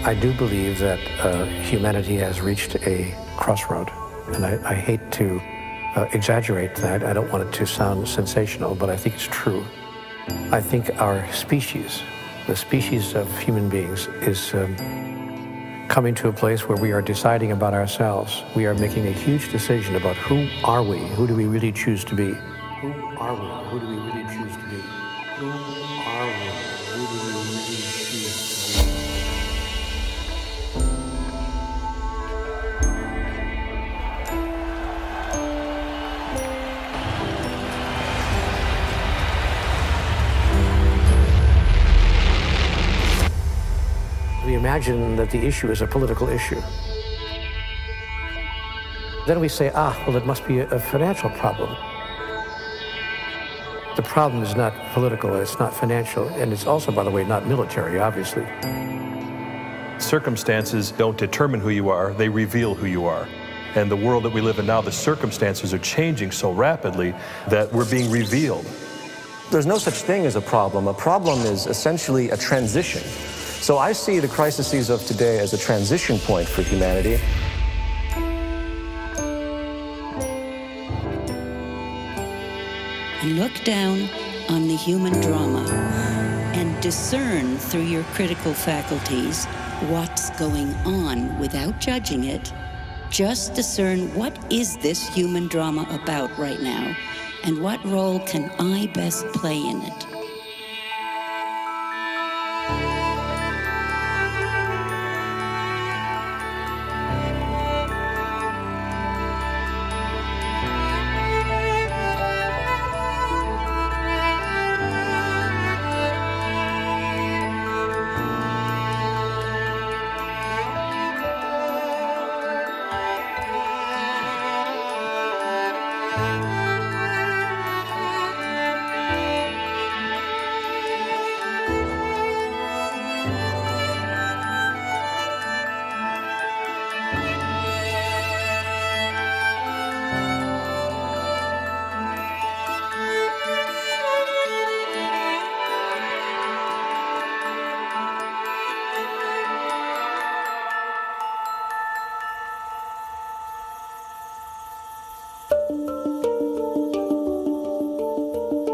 I do believe that humanity has reached a crossroad, and I hate to exaggerate that. I don't want it to sound sensational, but I think it's true. I think our species, the species of human beings, is coming to a place where we are deciding about ourselves. We are making a huge decision about who are we, who do we really choose to be. Who are we, who do we really choose to be? Who are we, who do we really choose to be? We imagine that the issue is a political issue. Then we say, well, it must be a financial problem. The problem is not political, it's not financial, and it's also, by the way, not military, obviously. Circumstances don't determine who you are, they reveal who you are. And the world that we live in now, the circumstances are changing so rapidly that we're being revealed. There's no such thing as a problem. A problem is essentially a transition. So I see the crises of today as a transition point for humanity. Look down on the human drama and discern through your critical faculties what's going on without judging it. Just discern, what is this human drama about right now, and what role can I best play in it?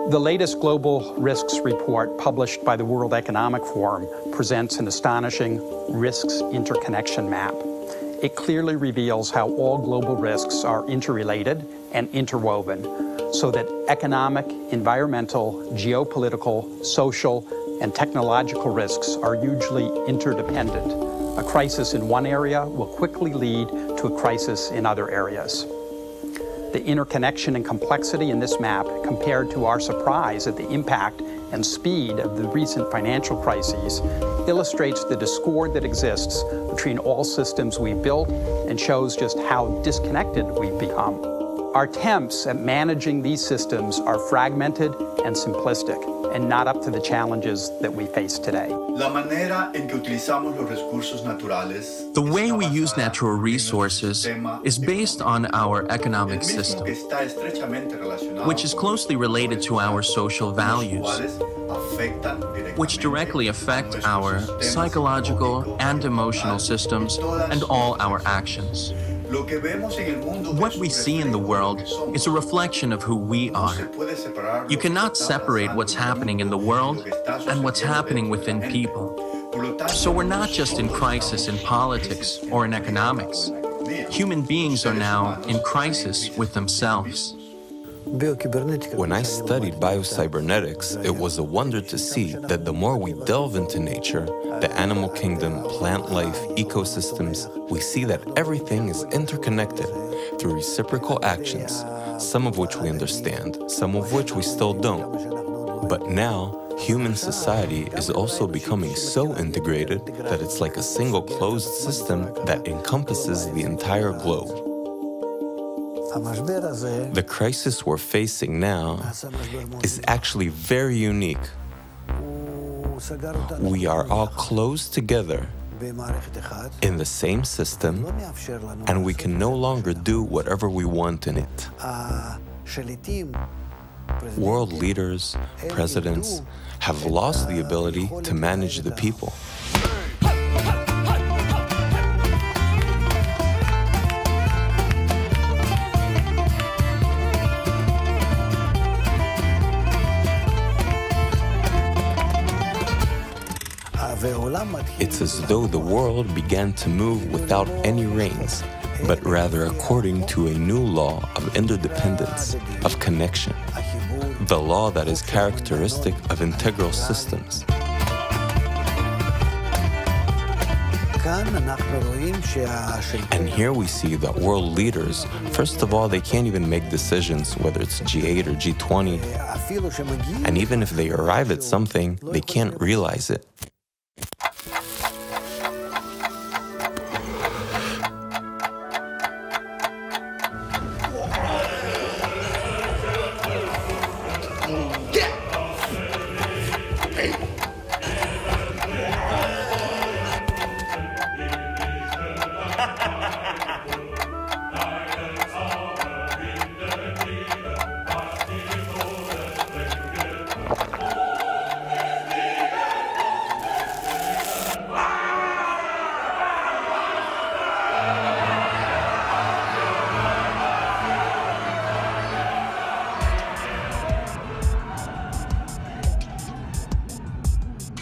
The latest Global Risks Report published by the World Economic Forum presents an astonishing risks interconnection map. It clearly reveals how all global risks are interrelated and interwoven, so that economic, environmental, geopolitical, social, and technological risks are hugely interdependent. A crisis in one area will quickly lead to a crisis in other areas. The interconnection and complexity in this map, compared to our surprise at the impact and speed of the recent financial crises, illustrates the discord that exists between all systems we've built and shows just how disconnected we've become. Our attempts at managing these systems are fragmented and simplistic, and not up to the challenges that we face today. The way we use natural resources is based on our economic system, which is closely related to our social values, which directly affect our psychological and emotional systems and all our actions. What we see in the world is a reflection of who we are. You cannot separate what's happening in the world and what's happening within people. So we're not just in crisis in politics or in economics. Human beings are now in crisis with themselves. When I studied biocybernetics, it was a wonder to see that the more we delve into nature, the animal kingdom, plant life, ecosystems, we see that everything is interconnected through reciprocal actions, some of which we understand, some of which we still don't. But now, human society is also becoming so integrated that it's like a single closed system that encompasses the entire globe. The crisis we're facing now is actually very unique. We are all closed together in the same system, and we can no longer do whatever we want in it. World leaders, presidents, have lost the ability to manage the people. It's as though the world began to move without any reins, but rather according to a new law of interdependence, of connection, the law that is characteristic of integral systems. And here we see that world leaders, first of all, they can't even make decisions, whether it's G8 or G20. And even if they arrive at something, they can't realize it.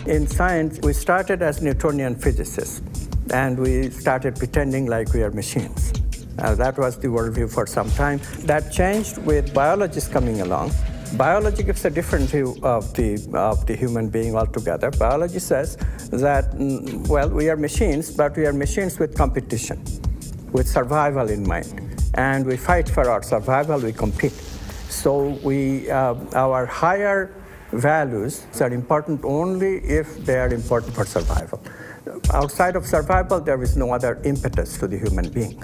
In science, we started as Newtonian physicists, and we started pretending like we are machines. That was the worldview for some time. That changed with biologists coming along. Biology gives a different view of the human being altogether. Biology says that, well, we are machines, but we are machines with competition, with survival in mind. And we fight for our survival, we compete. So our higher values are important only if they are important for survival. Outside of survival, there is no other impetus to the human being.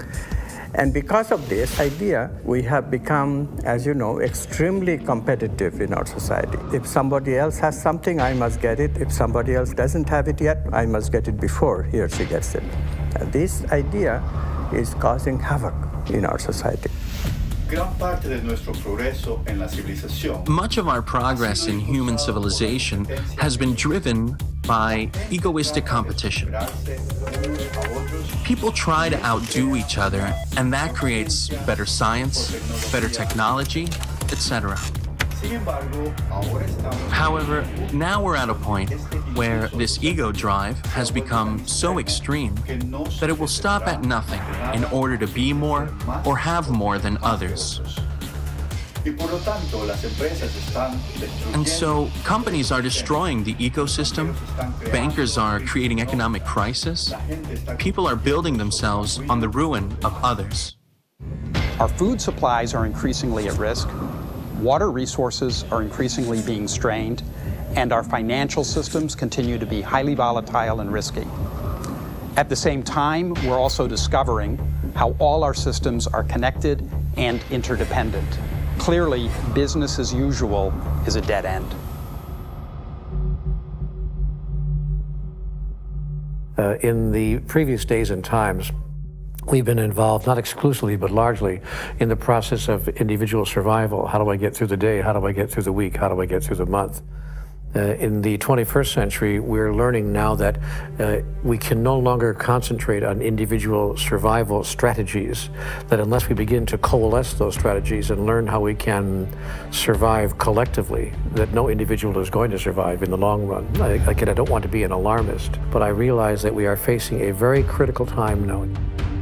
And because of this idea, we have become, as you know, extremely competitive in our society. If somebody else has something, I must get it. If somebody else doesn't have it yet, I must get it before he or she gets it. And this idea is causing havoc in our society. Much of our progress in human civilization has been driven by egoistic competition. People try to outdo each other, and that creates better science, better technology, etc. However, now we're at a point where this ego drive has become so extreme that it will stop at nothing in order to be more or have more than others. And so companies are destroying the ecosystem, bankers are creating economic crisis, people are building themselves on the ruin of others. Our food supplies are increasingly at risk, water resources are increasingly being strained, and our financial systems continue to be highly volatile and risky. At the same time, we're also discovering how all our systems are connected and interdependent. Clearly, business as usual is a dead end. In the previous days and times, we've been involved, not exclusively, but largely, in the process of individual survival. How do I get through the day? How do I get through the week? How do I get through the month? In the 21st century, we're learning now that we can no longer concentrate on individual survival strategies, that unless we begin to coalesce those strategies and learn how we can survive collectively, that no individual is going to survive in the long run. Again, I don't want to be an alarmist, but I realize that we are facing a very critical time now.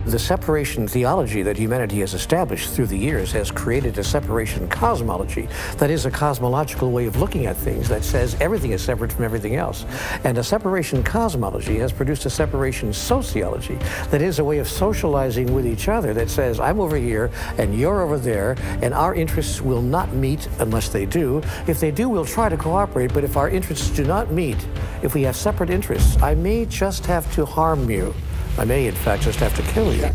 The separation theology that humanity has established through the years has created a separation cosmology. That is a cosmological way of looking at things that says everything is separate from everything else. And a separation cosmology has produced a separation sociology that is a way of socializing with each other that says I'm over here and you're over there and our interests will not meet unless they do. If they do, we'll try to cooperate, but if our interests do not meet, if we have separate interests, I may just have to harm you. I may, in fact, just have to kill you.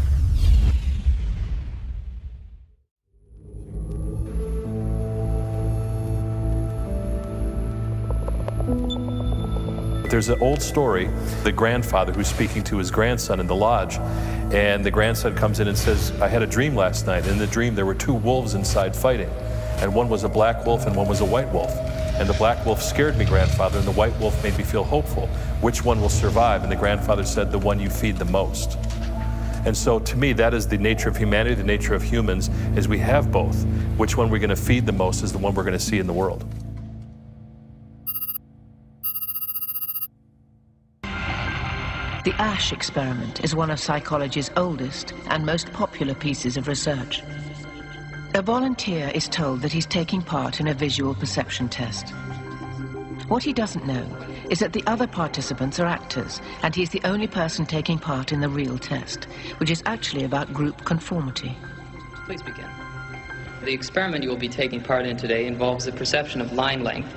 There's an old story, the grandfather who's speaking to his grandson in the lodge, and the grandson comes in and says, I had a dream last night. In the dream, there were two wolves inside fighting, and one was a black wolf and one was a white wolf. And the black wolf scared me, grandfather, and the white wolf made me feel hopeful. Which one will survive? And the grandfather said, the one you feed the most. And so to me, that is the nature of humanity, the nature of humans, is we have both. Which one we're going to feed the most is the one we're going to see in the world. The Asch experiment is one of psychology's oldest and most popular pieces of research. A volunteer is told that he's taking part in a visual perception test. What he doesn't know is that the other participants are actors, and he's the only person taking part in the real test, which is actually about group conformity. Please begin. The experiment you will be taking part in today involves the perception of line length.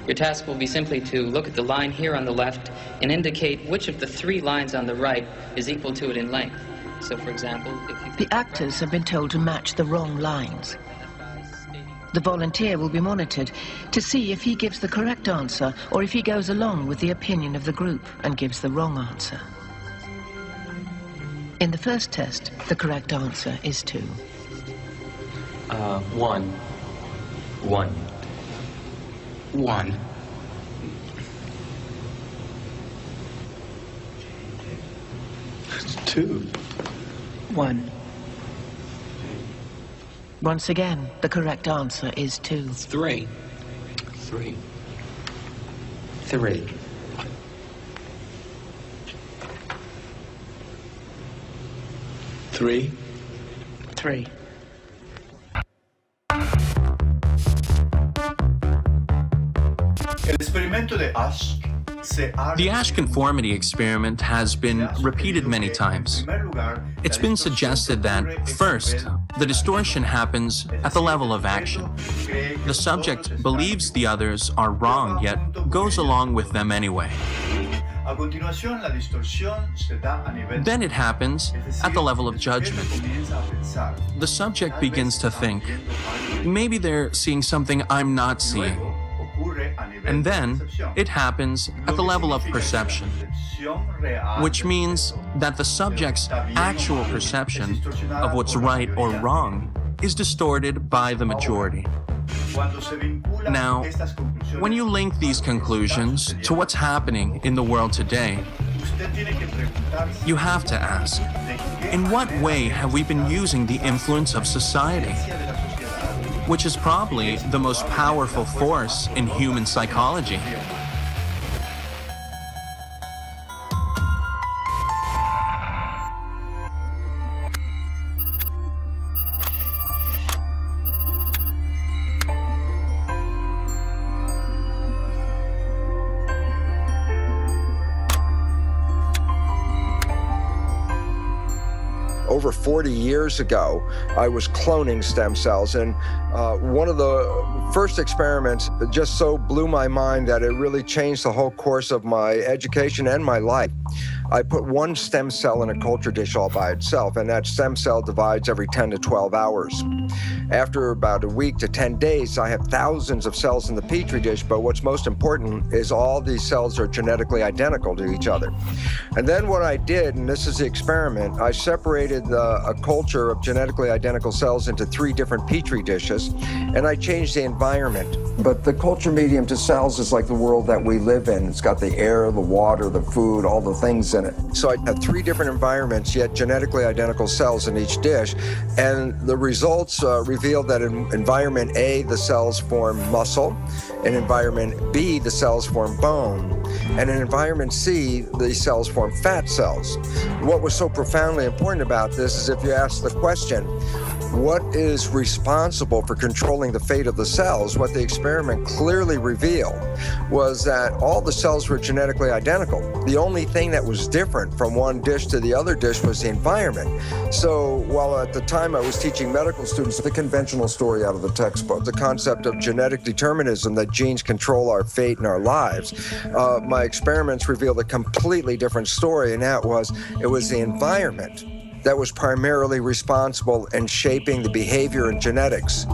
Your task will be simply to look at the line here on the left and indicate which of the 3 lines on the right is equal to it in length. So, for example, if you... The actors have been told to match the wrong lines. The volunteer will be monitored to see if he gives the correct answer or if he goes along with the opinion of the group and gives the wrong answer. In the first test, the correct answer is 2. 1. 1. 1. 2. 1. Once again, the correct answer is 2. 3. 3. 3. 3. 3. The Asch conformity experiment has been repeated many times. It's been suggested that, first, the distortion happens at the level of action. The subject believes the others are wrong, yet goes along with them anyway. Then it happens at the level of judgment. The subject begins to think, maybe they're seeing something I'm not seeing. And then it happens at the level of perception, which means that the subject's actual perception of what's right or wrong is distorted by the majority. Now, when you link these conclusions to what's happening in the world today, you have to ask, in what way have we been using the influence of society? Which is probably the most powerful force in human psychology. Over 40 years ago, I was cloning stem cells, and one of the first experiments just so blew my mind that it really changed the whole course of my education and my life. I put one stem cell in a culture dish all by itself, and that stem cell divides every 10 to 12 hours. After about a week to 10 days, I have thousands of cells in the Petri dish, but what's most important is all these cells are genetically identical to each other. And then what I did, and this is the experiment, I separated a culture of genetically identical cells into 3 different Petri dishes, and I changed the environment. But the culture medium to cells is like the world that we live in. It's got the air, the water, the food, all the things in it. So I had 3 different environments, yet genetically identical cells in each dish, and the results revealed that in environment A, the cells form muscle, in environment B, the cells form bone, and in environment C, the cells form fat cells. What was so profoundly important about this is if you ask the question, what is responsible for controlling the fate of the cells? What the experiment clearly revealed was that all the cells were genetically identical. The only thing that was different from one dish to the other dish was the environment. So while at the time I was teaching medical students the conventional story out of the textbook, the concept of genetic determinism, that genes control our fate and our lives, my experiments revealed a completely different story, and that was, it was the environment that was primarily responsible in shaping the behavior and genetics.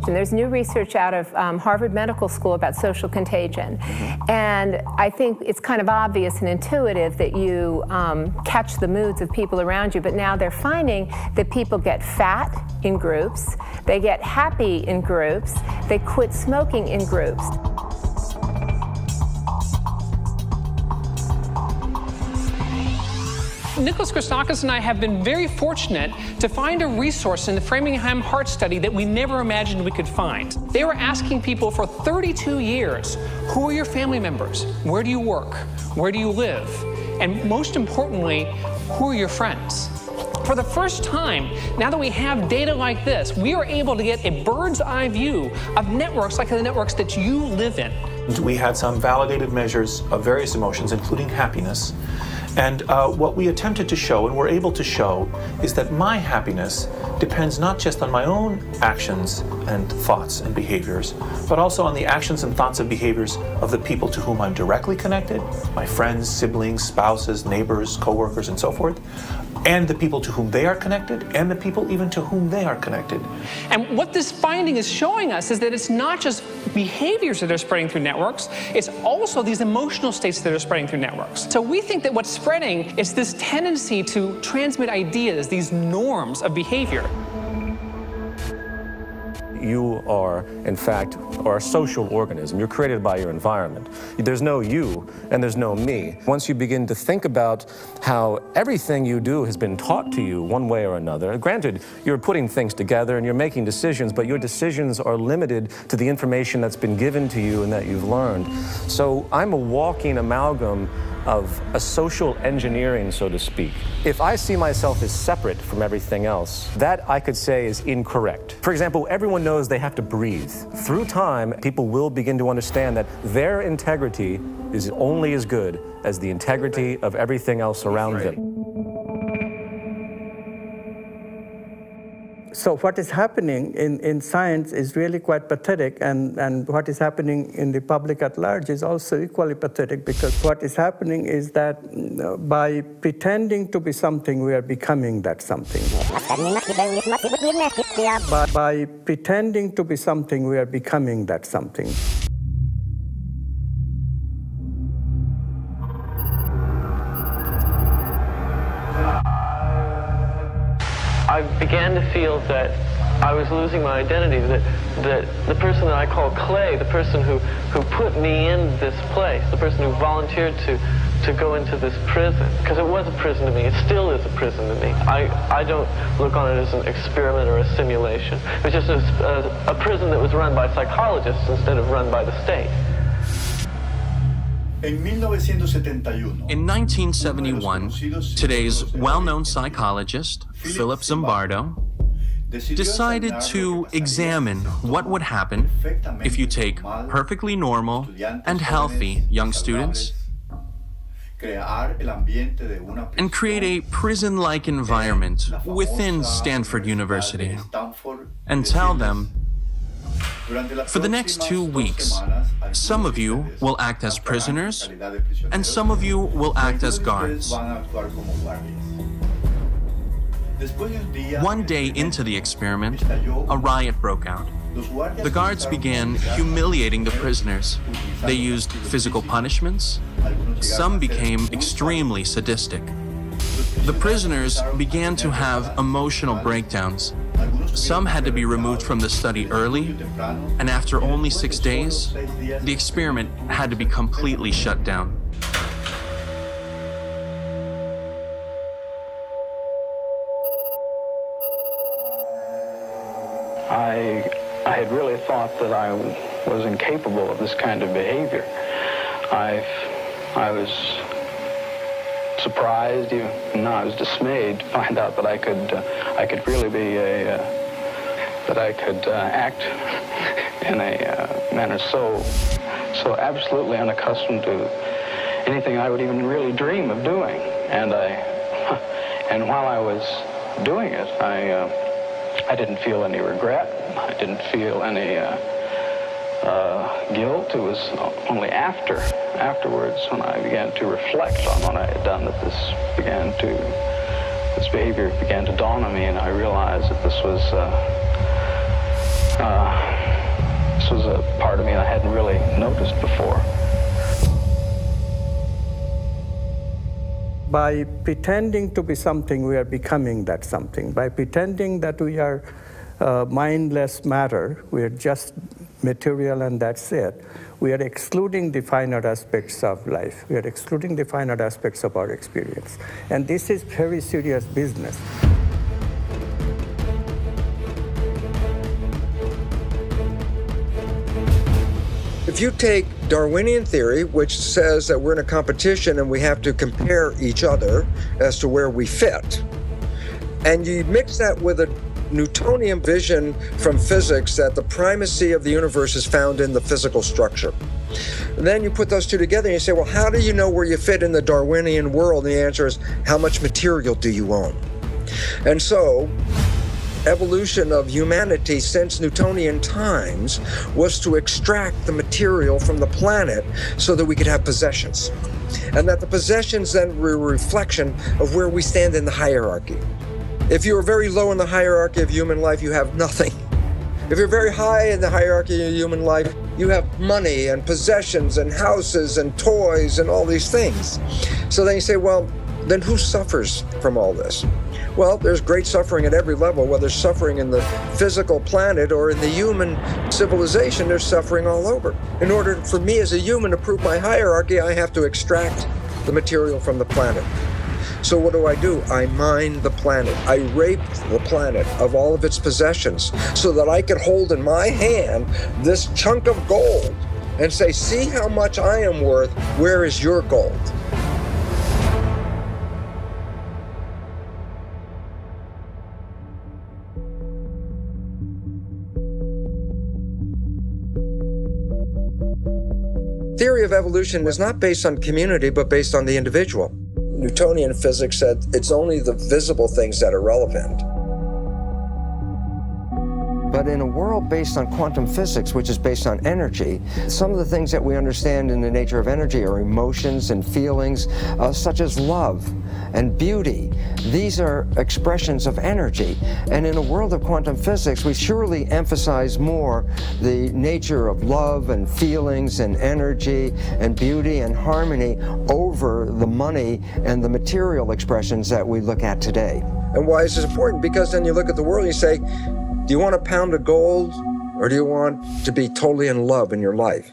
And there's new research out of Harvard Medical School about social contagion. And I think it's kind of obvious and intuitive that you catch the moods of people around you, but now they're finding that people get fat in groups, they get happy in groups, they quit smoking in groups. Nicholas Christakis and I have been very fortunate to find a resource in the Framingham Heart Study that we never imagined we could find. They were asking people for 32 years, who are your family members? Where do you work? Where do you live? And most importantly, who are your friends? For the first time, now that we have data like this, we are able to get a bird's eye view of networks like the networks that you live in. We had some validated measures of various emotions, including happiness. And what we attempted to show, and were able to show, is that my happiness depends not just on my own actions and thoughts and behaviors, but also on the actions and thoughts and behaviors of the people to whom I'm directly connected, my friends, siblings, spouses, neighbors, coworkers, and so forth, and the people to whom they are connected, and the people even to whom they are connected. And what this finding is showing us is that it's not just behaviors that are spreading through networks, it's also these emotional states that are spreading through networks. So we think that what's spreading is this tendency to transmit ideas, these norms of behavior. You are, in fact, a social organism. You're created by your environment. There's no you and there's no me. Once you begin to think about how everything you do has been taught to you one way or another, granted, you're putting things together and you're making decisions, but your decisions are limited to the information that's been given to you and that you've learned. So I'm a walking amalgam of a social engineering, so to speak. If I see myself as separate from everything else, that I could say is incorrect. For example, everyone knows they have to breathe. Through time, people will begin to understand that their integrity is only as good as the integrity of everything else around them. So what is happening in science is really quite pathetic, and what is happening in the public at large is also equally pathetic, because what is happening is that by pretending to be something, we are becoming that something. By pretending to be something, we are becoming that something. I began to feel that I was losing my identity, that the person that I call Clay, the person who put me in this place, the person who volunteered to go into this prison, because it was a prison to me, it still is a prison to me. I don't look on it as an experiment or a simulation. It was just a prison that was run by psychologists instead of run by the state. In 1971, today's well-known psychologist, Philip Zimbardo, decided to examine what would happen if you take perfectly normal and healthy young students and create a prison-like environment within Stanford University and tell them, for the next 2 weeks, some of you will act as prisoners, and some of you will act as guards. One day into the experiment, a riot broke out. The guards began humiliating the prisoners. They used physical punishments. Some became extremely sadistic. The prisoners began to have emotional breakdowns. Some had to be removed from the study early, and after only 6 days, the experiment had to be completely shut down. I had really thought that I was incapable of this kind of behavior. I was surprised, even I was dismayed to find out that I could really be that I could act in a manner so absolutely unaccustomed to anything I would even really dream of doing. And while I was doing it, I didn't feel any regret. I didn't feel any guilt. It was only afterwards when I began to reflect on what I had done that this behavior began to dawn on me, and I realized that this was a part of me I hadn't really noticed before. By pretending to be something, we are becoming that something. By pretending that we are mindless matter, we are just material and that's it, we are excluding the finer aspects of life. We are excluding the finer aspects of our experience. And this is very serious business. If you take Darwinian theory, which says that we're in a competition and we have to compare each other as to where we fit, and you mix that with a Newtonian vision from physics that the primacy of the universe is found in the physical structure. And then you put those two together and you say, well, how do you know where you fit in the Darwinian world? And the answer is, how much material do you own? And so, evolution of humanity since Newtonian times was to extract the material from the planet so that we could have possessions. And that the possessions then were a reflection of where we stand in the hierarchy. If you are very low in the hierarchy of human life, you have nothing. If you're very high in the hierarchy of human life, you have money and possessions and houses and toys and all these things. So then you say, well, then who suffers from all this? Well, there's great suffering at every level, whether suffering in the physical planet or in the human civilization, there's suffering all over. In order for me as a human to prove my hierarchy, I have to extract the material from the planet. So what do? I mine the planet. I rape the planet of all of its possessions so that I can hold in my hand this chunk of gold and say, see how much I am worth, where is your gold? Theory of evolution is not based on community, but based on the individual. Newtonian physics said it's only the visible things that are relevant. But in a world based on quantum physics, which is based on energy, some of the things that we understand in the nature of energy are emotions and feelings, such as love and beauty. These are expressions of energy. And in a world of quantum physics, we surely emphasize more the nature of love and feelings and energy and beauty and harmony over the money and the material expressions that we look at today. And why is this important? Because then you look at the world and you say, do you want a pound of gold, or do you want to be totally in love in your life?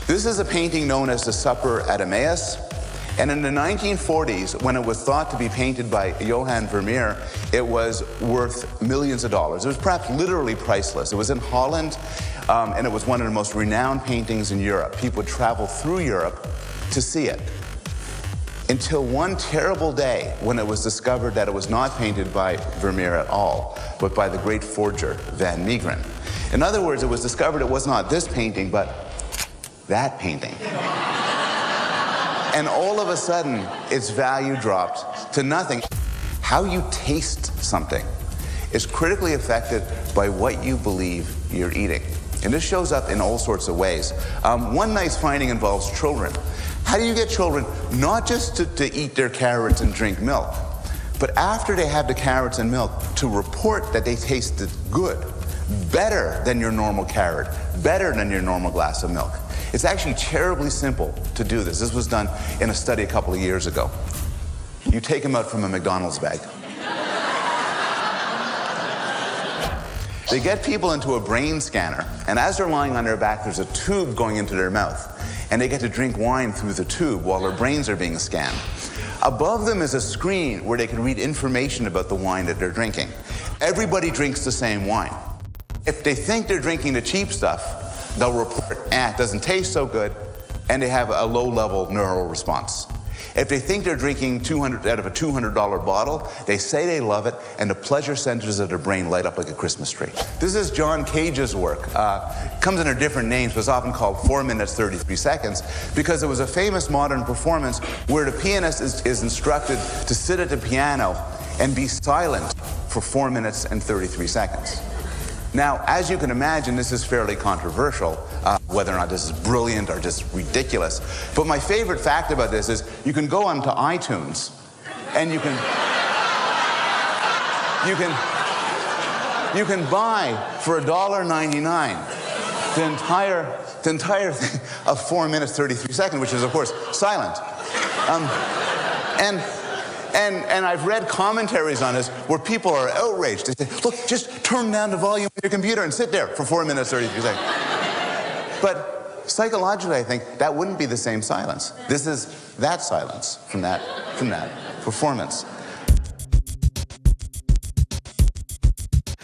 This is a painting known as the Supper at Emmaus. And in the 1940s, when it was thought to be painted by Johann Vermeer, it was worth millions of dollars. It was perhaps literally priceless. It was in Holland, and it was one of the most renowned paintings in Europe. People would travel through Europe to see it. Until one terrible day when it was discovered that it was not painted by Vermeer at all, but by the great forger, Van Meegeren. In other words, it was discovered it was not this painting, but that painting. And all of a sudden, its value dropped to nothing. How you taste something is critically affected by what you believe you're eating. And this shows up in all sorts of ways. One nice finding involves children. How do you get children not just to eat their carrots and drink milk, but after they have the carrots and milk, to report that they tasted good, better than your normal carrot, better than your normal glass of milk? It's actually terribly simple to do this. This was done in a study a couple of years ago. You take them out from a McDonald's bag. They get people into a brain scanner, and as they're lying on their back, there's a tube going into their mouth, and they get to drink wine through the tube while their brains are being scanned. Above them is a screen where they can read information about the wine that they're drinking. Everybody drinks the same wine. If they think they're drinking the cheap stuff, they'll report, it doesn't taste so good, and they have a low-level neural response. If they think they're drinking out of a $200 bottle, they say they love it, and the pleasure centers of their brain light up like a Christmas tree. This is John Cage's work. It comes under different names, but it's often called 4 minutes, 33 seconds, because it was a famous modern performance where the pianist is instructed to sit at the piano and be silent for 4 minutes and 33 seconds. Now, as you can imagine, this is fairly controversial, whether or not this is brilliant or just ridiculous. But my favorite fact about this is you can go onto iTunes and you can buy for $1.99 the entire thing of 4 minutes, 33 seconds, which is, of course, silent. And And I've read commentaries on this where people are outraged. They say, look, just turn down the volume of your computer and sit there for 4 minutes, 33 seconds. But psychologically, I think that wouldn't be the same silence. This is that silence from that performance.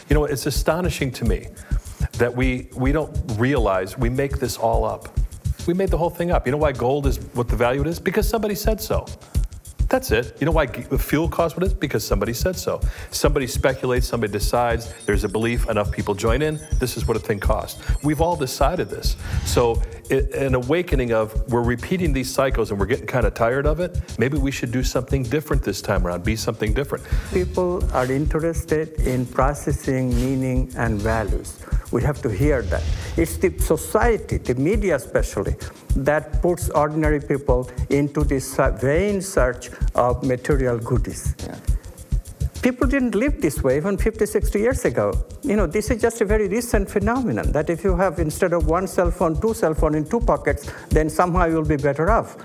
You know, it's astonishing to me that we don't realize we make this all up. We made the whole thing up. You know why gold is what the value it is? Because somebody said so. That's it. You know why fuel costs what it is? Because somebody said so. Somebody speculates, somebody decides, there's a belief, enough people join in, this is what a thing costs. We've all decided this. So an awakening of we're repeating these cycles and we're getting kind of tired of it, maybe we should do something different this time around, be something different. People are interested in processing meaning and values. We have to hear that. It's the society, the media especially, that puts ordinary people into this vain search of material goodies. Yeah. People didn't live this way even 50, 60 years ago. You know, this is just a very recent phenomenon, that if you have, instead of one cell phone, two cell phones in two pockets, then somehow you'll be better off.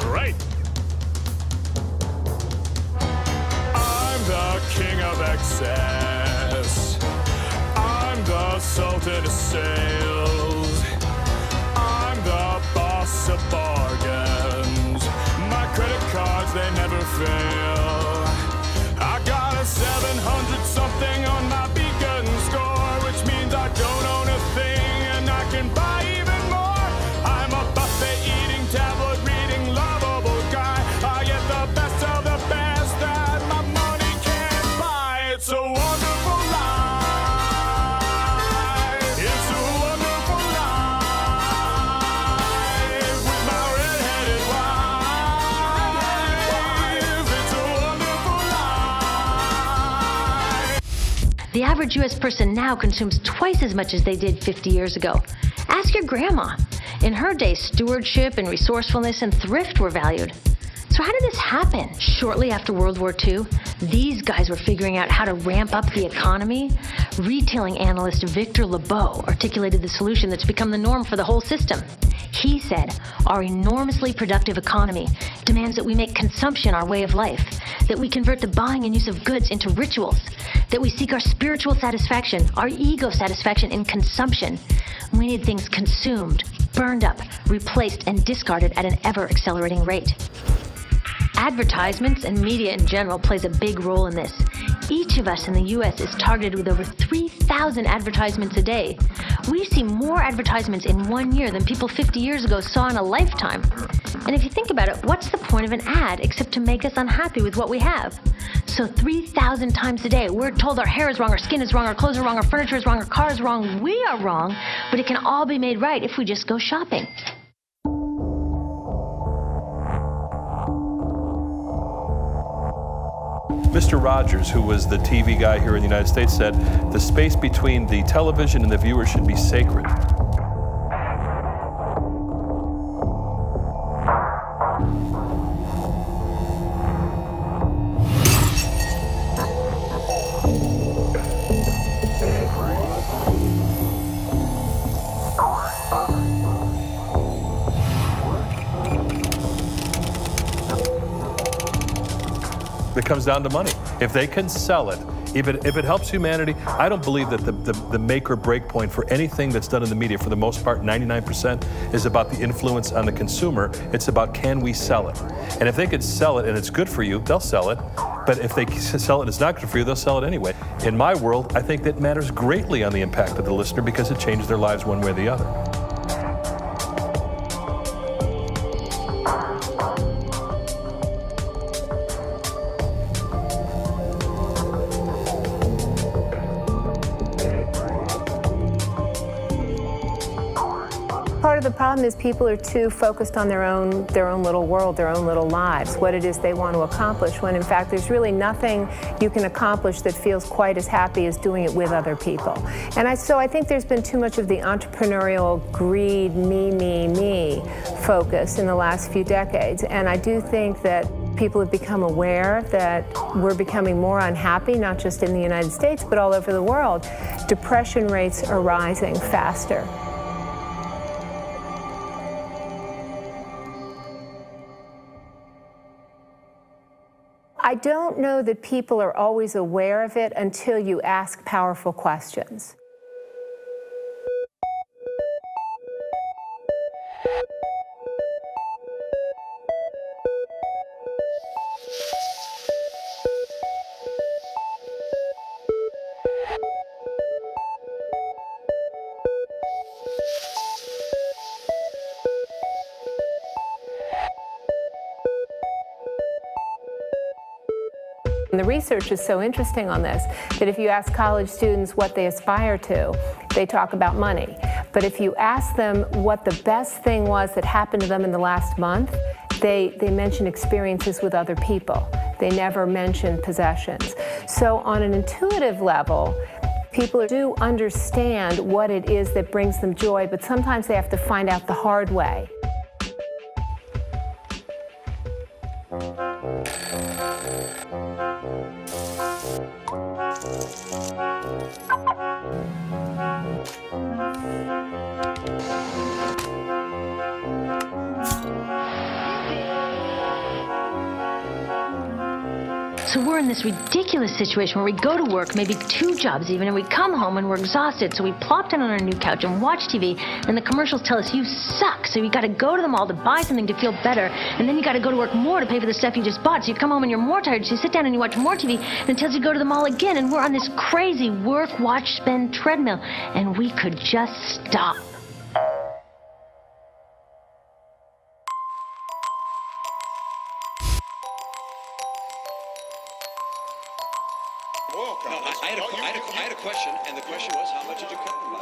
Right. I'm the king of excess. I'm the sultan of sales. I'm the boss of bargains. My credit cards, they never fail. I got a 700 something on my beacon score, which means I don't own a thing and I can buy even more. I'm a buffet eating, tablet reading, lovable guy. I get the best of the best that my money can't buy. It's a wonderful life. It's a wonderful life with my red-headed wife. It's a wonderful life. The average U.S. person now consumes twice as much as they did 50 years ago. Ask your grandma. In her day, stewardship and resourcefulness and thrift were valued. So how did this happen? Shortly after World War II, these guys were figuring out how to ramp up the economy. Retailing analyst Victor Lebow articulated the solution that's become the norm for the whole system. He said, our enormously productive economy demands that we make consumption our way of life, that we convert the buying and use of goods into rituals, that we seek our spiritual satisfaction, our ego satisfaction in consumption. We need things consumed, burned up, replaced, and discarded at an ever-accelerating rate. Advertisements and media in general plays a big role in this. Each of us in the U.S. is targeted with over 3,000 advertisements a day. We see more advertisements in 1 year than people 50 years ago saw in a lifetime. And if you think about it, what's the point of an ad except to make us unhappy with what we have? So 3,000 times a day, we're told our hair is wrong, our skin is wrong, our clothes are wrong, our furniture is wrong, our car is wrong. We are wrong, but it can all be made right if we just go shopping. Mr. Rogers, who was the TV guy here in the United States, said the space between the television and the viewer should be sacred. It comes down to money. If they can sell it, if it helps humanity, I don't believe that the make or break point for anything that's done in the media, for the most part, 99%, is about the influence on the consumer. It's about, can we sell it? And if they could sell it and it's good for you, they'll sell it. But if they sell it and it's not good for you, they'll sell it anyway. In my world, I think that matters greatly on the impact of the listener because it changes their lives one way or the other. Part of the problem is people are too focused on their own little world, their own little lives, what it is they want to accomplish, when in fact there's really nothing you can accomplish that feels quite as happy as doing it with other people. And so I think there's been too much of the entrepreneurial greed, me focus in the last few decades. And I do think that people have become aware that we're becoming more unhappy, not just in the United States, but all over the world. Depression rates are rising faster. I don't know that people are always aware of it until you ask powerful questions. And the research is so interesting on this that if you ask college students what they aspire to, they talk about money. But if you ask them what the best thing was that happened to them in the last month, they mention experiences with other people. They never mention possessions. So on an intuitive level, people do understand what it is that brings them joy, but sometimes they have to find out the hard way. So we're in this ridiculous situation where we go to work, maybe 2 jobs even, and we come home and we're exhausted, so we plop down on our new couch and watch TV, and the commercials tell us you suck, so you gotta go to the mall to buy something to feel better, and then you gotta go to work more to pay for the stuff you just bought, so you come home and you're more tired, so you sit down and you watch more TV, and it tells you to go to the mall again, and we're on this crazy work, watch, spend treadmill, and we could just stop. I had a question, and the question was, how much did you cut them by?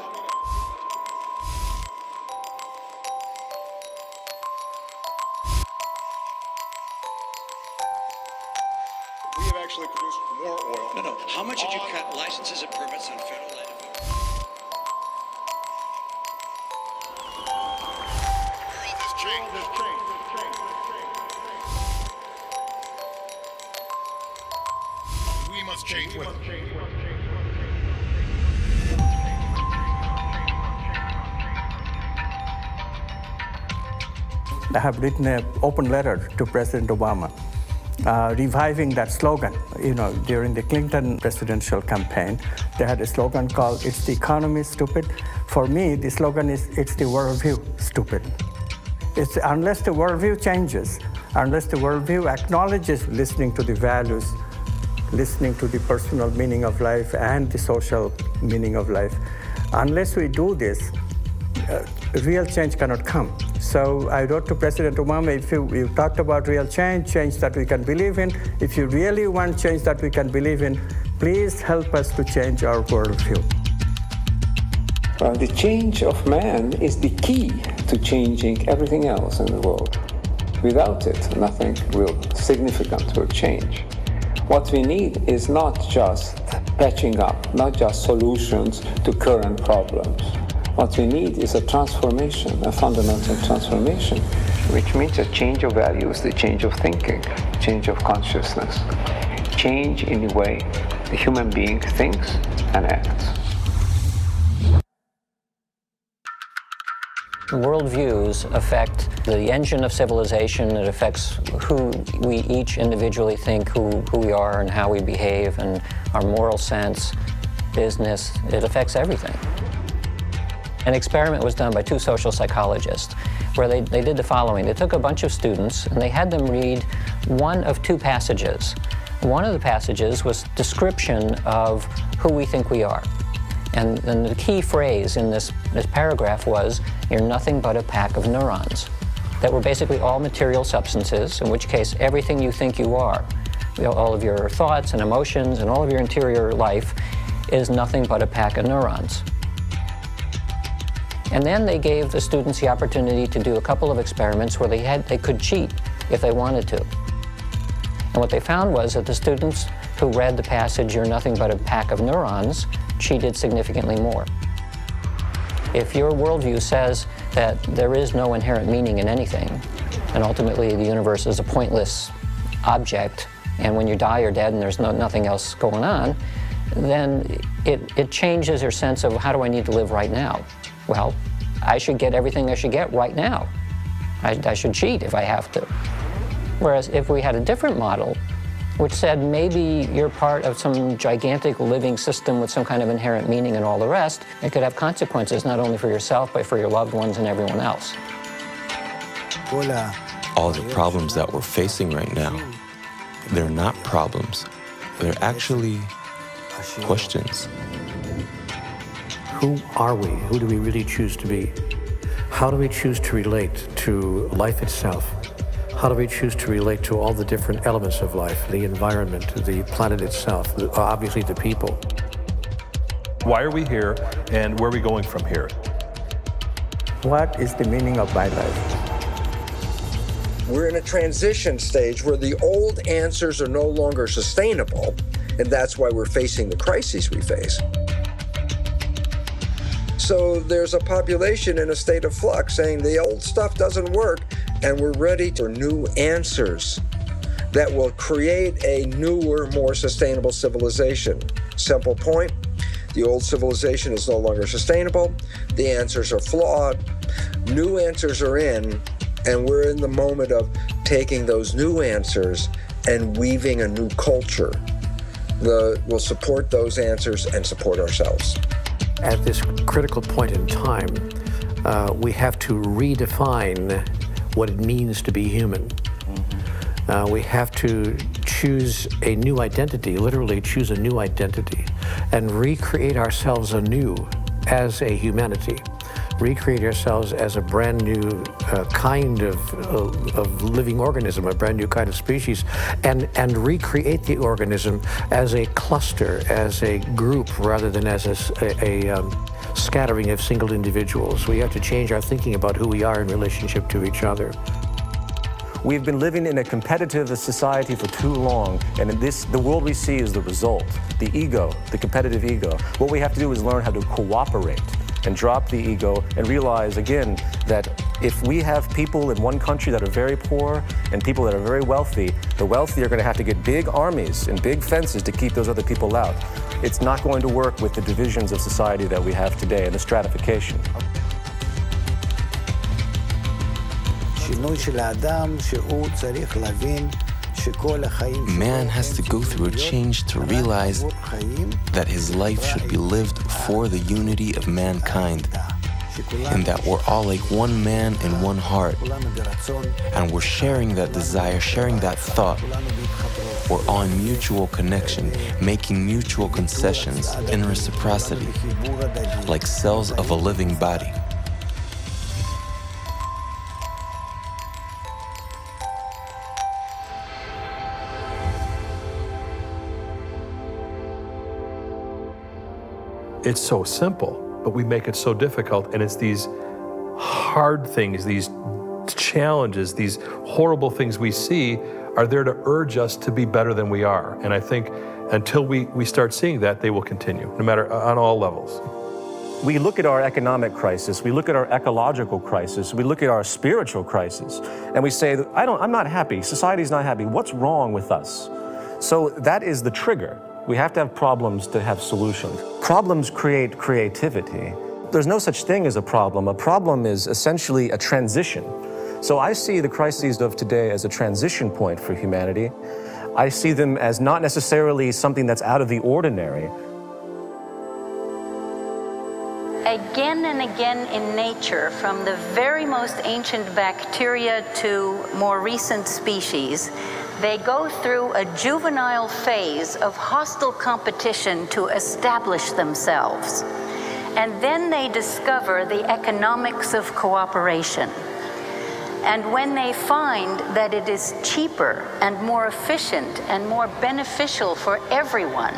We have actually produced more oil. No. How much did you cut licenses and permits on federal land? We must change with it. I have written an open letter to President Obama, reviving that slogan. You know, during the Clinton presidential campaign, they had a slogan called, "It's the economy, stupid." For me, the slogan is, "It's the worldview, stupid." It's unless the worldview changes, unless the worldview acknowledges listening to the values, listening to the personal meaning of life and the social meaning of life, unless we do this, real change cannot come. So I wrote to President Obama, if you talked about real change, change that we can believe in, if you really want change that we can believe in, please help us to change our worldview. Well, the change of man is the key to changing everything else in the world. Without it, nothing real significant will change. What we need is not just patching up, not just solutions to current problems. What we need is a transformation, a fundamental transformation, which means a change of values, the change of thinking, change of consciousness, change in the way the human being thinks and acts. Worldviews affect the engine of civilization. It affects who we each individually think, who we are and how we behave, and our moral sense, business. It affects everything. An experiment was done by 2 social psychologists where they did the following. They took a bunch of students and they had them read one of 2 passages. One of the passages was description of who we think we are. And the key phrase in this paragraph was, "You're nothing but a pack of neurons," that were basically all material substances, in which case everything you think you are, all of your thoughts and emotions and all of your interior life is nothing but a pack of neurons. And then they gave the students the opportunity to do a couple of experiments where they could cheat if they wanted to. And what they found was that the students who read the passage, "You're nothing but a pack of neurons," cheated significantly more. If your worldview says that there is no inherent meaning in anything, and ultimately the universe is a pointless object, and when you die you're dead and there's nothing else going on, then it changes your sense of, how do I need to live right now? Well, I should get everything I should get right now. I should cheat if I have to. Whereas if we had a different model, which said maybe you're part of some gigantic living system with some kind of inherent meaning and all the rest. It could have consequences not only for yourself, but for your loved ones and everyone else. All the problems that we're facing right now, they're not problems. They're actually questions. Who are we? Who do we really choose to be? How do we choose to relate to life itself? How do we choose to relate to all the different elements of life, the environment, the planet itself, obviously the people? Why are we here, and where are we going from here? What is the meaning of my life? We're in a transition stage where the old answers are no longer sustainable, and that's why we're facing the crises we face. So there's a population in a state of flux saying the old stuff doesn't work, and we're ready for new answers that will create a newer, more sustainable civilization. Simple point, the old civilization is no longer sustainable, the answers are flawed, new answers are in, and we're in the moment of taking those new answers and weaving a new culture that will support those answers and support ourselves. At this critical point in time, we have to redefine what it means to be human. We have to choose a new identity, literally choose a new identity, and recreate ourselves anew as a humanity. Recreate ourselves as a brand new kind of living organism, a brand new kind of species, and recreate the organism as a cluster, as a group, rather than as a scattering of single individuals. We have to change our thinking about who we are in relationship to each other. We've been living in a competitive society for too long, and the world we see is the result. The ego, the competitive ego. What we have to do is learn how to cooperate and drop the ego and realize, again, that if we have people in one country that are very poor and people that are very wealthy, the wealthy are going to have to get big armies and big fences to keep those other people out. It's not going to work with the divisions of society that we have today and the stratification. Man has to go through a change to realize that his life should be lived for the unity of mankind, and that we're all like one man and one heart, and we're sharing that desire, sharing that thought. We're on mutual connection, making mutual concessions in reciprocity, like cells of a living body. It's so simple, but we make it so difficult, and it's these hard things, these challenges, these horrible things we see are there to urge us to be better than we are. And I think until we start seeing that, they will continue, no matter on all levels. We look at our economic crisis, we look at our ecological crisis, we look at our spiritual crisis, and we say, I'm not happy, society's not happy, what's wrong with us? So that is the trigger. We have to have problems to have solutions. Problems create creativity. There's no such thing as a problem. A problem is essentially a transition. So I see the crises of today as a transition point for humanity. I see them as not necessarily something that's out of the ordinary. Again and again in nature, from the very most ancient bacteria to more recent species, they go through a juvenile phase of hostile competition to establish themselves. And then they discover the economics of cooperation. And when they find that it is cheaper and more efficient and more beneficial for everyone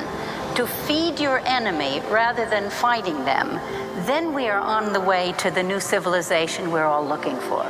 to feed your enemy rather than fighting them, then we are on the way to the new civilization we're all looking for.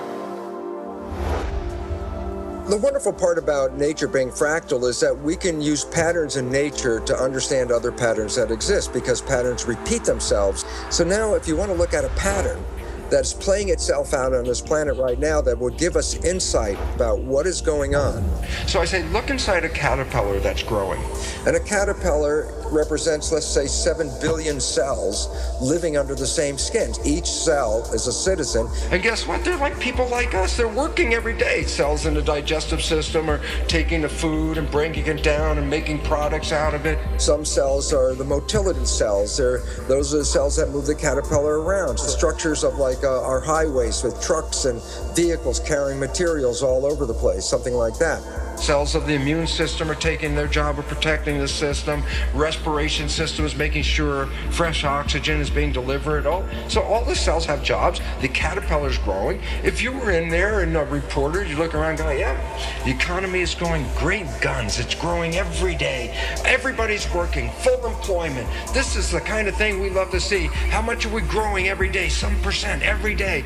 The wonderful part about nature being fractal is that we can use patterns in nature to understand other patterns that exist, because patterns repeat themselves. So now if you want to look at a pattern that's playing itself out on this planet right now that would give us insight about what is going on. So I say, look inside a caterpillar that's growing. And a caterpillar represents, let's say, 7 billion cells living under the same skin. Each cell is a citizen. And guess what? They're like people like us. They're working every day. Cells in the digestive system are taking the food and breaking it down and making products out of it. Some cells are the motility cells. Those are the cells that move the caterpillar around. The structures of like our highways with trucks and vehicles carrying materials all over the place, something like that. Cells of the immune system are taking their job of protecting the system. Respiration system is making sure fresh oxygen is being delivered. So all the cells have jobs. The caterpillar's growing. If you were in there and a reporter, you look around going, yeah, the economy is going great guns. It's growing every day. Everybody's working, full employment. This is the kind of thing we love to see. How much are we growing every day? Some percent every day.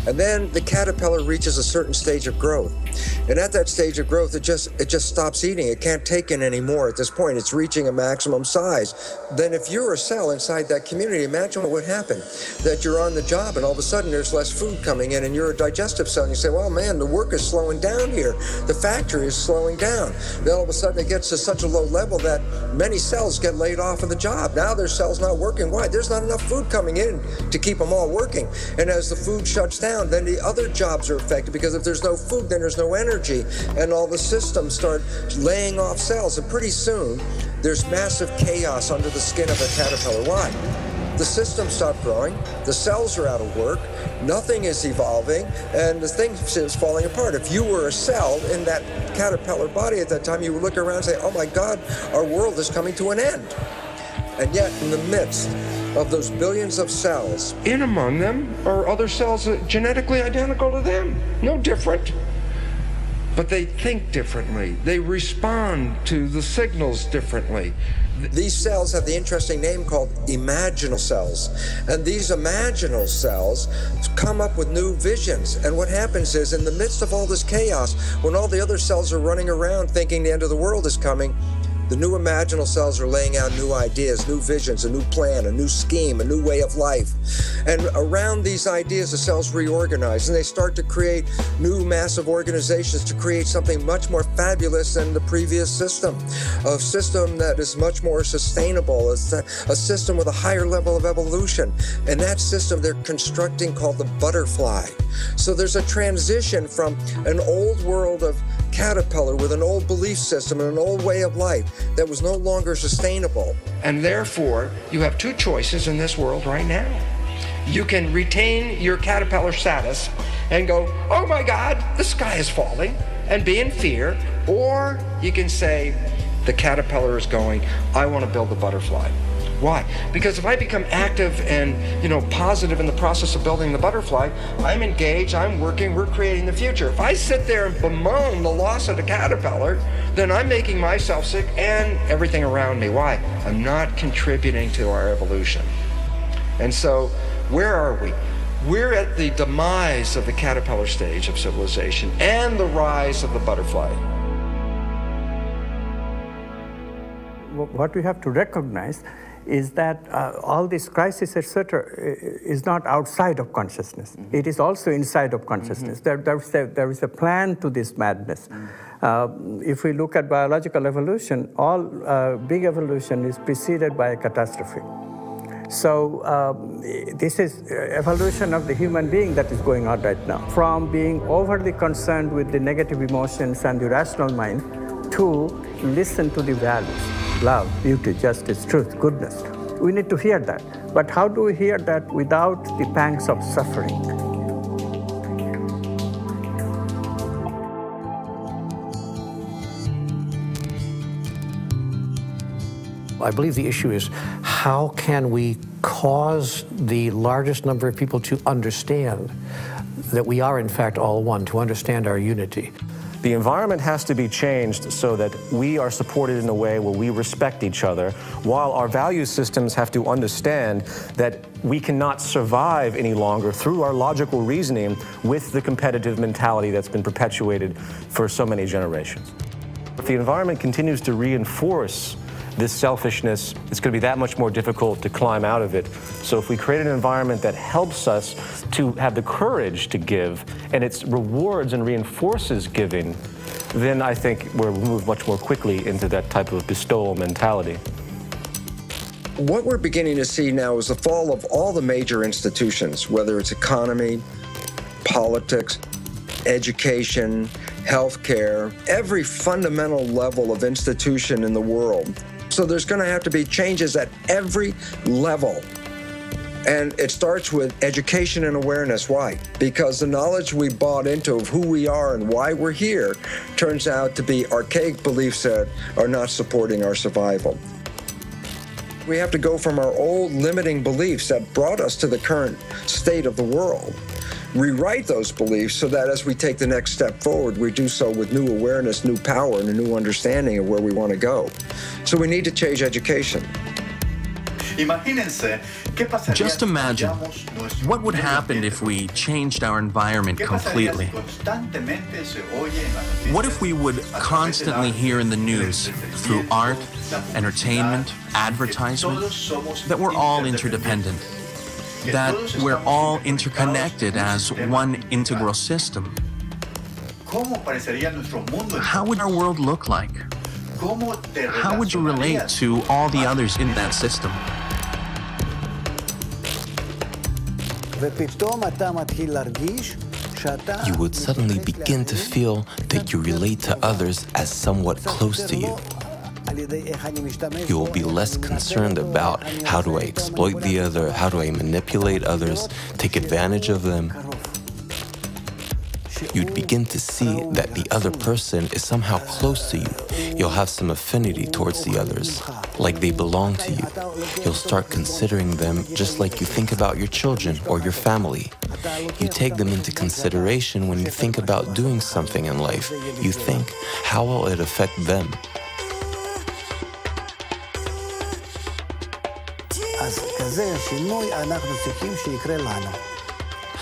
And then the caterpillar reaches a certain stage of growth. And at that stage of growth, it just stops eating. It can't take in anymore at this point. It's reaching a maximum size. Then if you're a cell inside that community, imagine what would happen. That you're on the job and all of a sudden there's less food coming in and you're a digestive cell and you say, well, man, the work is slowing down here. The factory is slowing down. Then all of a sudden it gets to such a low level that many cells get laid off of the job. Now their cells not working. Why? There's not enough food coming in to keep them all working. And as the food shuts down, then the other jobs are affected because if there's no food, then there's no energy. And all the systems start laying off cells. And pretty soon, there's massive chaos under the skin of a caterpillar. Why? The systems stop growing, the cells are out of work, nothing is evolving, and the thing is falling apart. If you were a cell in that caterpillar body at that time, you would look around and say, oh my God, our world is coming to an end. And yet, in the midst of those billions of cells, in among them are other cells genetically identical to them, no different. But they think differently. They respond to the signals differently. These cells have the interesting name called imaginal cells. And these imaginal cells come up with new visions. And what happens is, in the midst of all this chaos, when all the other cells are running around thinking the end of the world is coming, the new imaginal cells are laying out new ideas, new visions, a new plan, a new scheme, a new way of life. And around these ideas, the cells reorganize and they start to create new massive organizations to create something much more fabulous than the previous system. A system that is much more sustainable, a system with a higher level of evolution. And that system they're constructing called the butterfly. So there's a transition from an old world of caterpillar with an old belief system and an old way of life that was no longer sustainable. And therefore, you have two choices in this world right now. You can retain your caterpillar status and go, oh my God, the sky is falling, and be in fear. Or you can say, the caterpillar is going, I want to build the butterfly. Why? Because if I become active and, positive in the process of building the butterfly, I'm engaged, I'm working, we're creating the future. If I sit there and bemoan the loss of the caterpillar, then I'm making myself sick and everything around me. Why? I'm not contributing to our evolution. And so, where are we? We're at the demise of the caterpillar stage of civilization and the rise of the butterfly. What we have to recognize is that all this crisis, etc., is not outside of consciousness. Mm-hmm. It is also inside of consciousness. Mm-hmm. There is a plan to this madness. Mm-hmm. If we look at biological evolution, all big evolution is preceded by a catastrophe. So this is evolution of the human being that is going on right now. From being overly concerned with the negative emotions and the rational mind to listen to the values. Love, beauty, justice, truth, goodness. We need to hear that. But how do we hear that without the pangs of suffering? I believe the issue is how can we cause the largest number of people to understand that we are in fact all one, to understand our unity. The environment has to be changed so that we are supported in a way where we respect each other, while our value systems have to understand that we cannot survive any longer through our logical reasoning with the competitive mentality that's been perpetuated for so many generations. If the environment continues to reinforce this selfishness, it's going to be that much more difficult to climb out of it. So if we create an environment that helps us to have the courage to give, and it rewards and reinforces giving, then I think we'll move much more quickly into that type of bestowal mentality. What we're beginning to see now is the fall of all the major institutions, whether it's economy, politics, education, healthcare, every fundamental level of institution in the world. So there's going to have to be changes at every level. And it starts with education and awareness. Why? Because the knowledge we bought into of who we are and why we're here turns out to be archaic beliefs that are not supporting our survival. We have to go from our old limiting beliefs that brought us to the current state of the world, rewrite those beliefs so that as we take the next step forward, we do so with new awareness, new power, and a new understanding of where we want to go. So we need to change education. Just imagine, what would happen if we changed our environment completely? What if we would constantly hear in the news, through art, entertainment, advertisement, that we're all interdependent, that we're all interconnected as one integral system? How would our world look like? How would you relate to all the others in that system? You would suddenly begin to feel that you relate to others as somewhat close to you. You will be less concerned about how do I exploit the other, how do I manipulate others, take advantage of them. You'd begin to see that the other person is somehow close to you. You'll have some affinity towards the others, like they belong to you. You'll start considering them just like you think about your children or your family. You take them into consideration when you think about doing something in life. You think, how will it affect them?